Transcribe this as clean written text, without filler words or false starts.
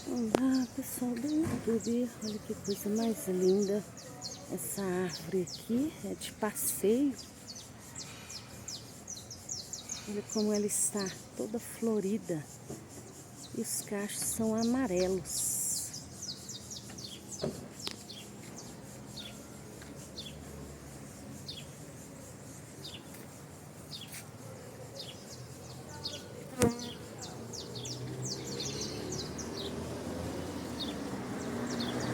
Olá pessoal do YouTube, olha que coisa mais linda. Essa árvore aqui é de passeio. Olha como ela está toda florida e os cachos são amarelos.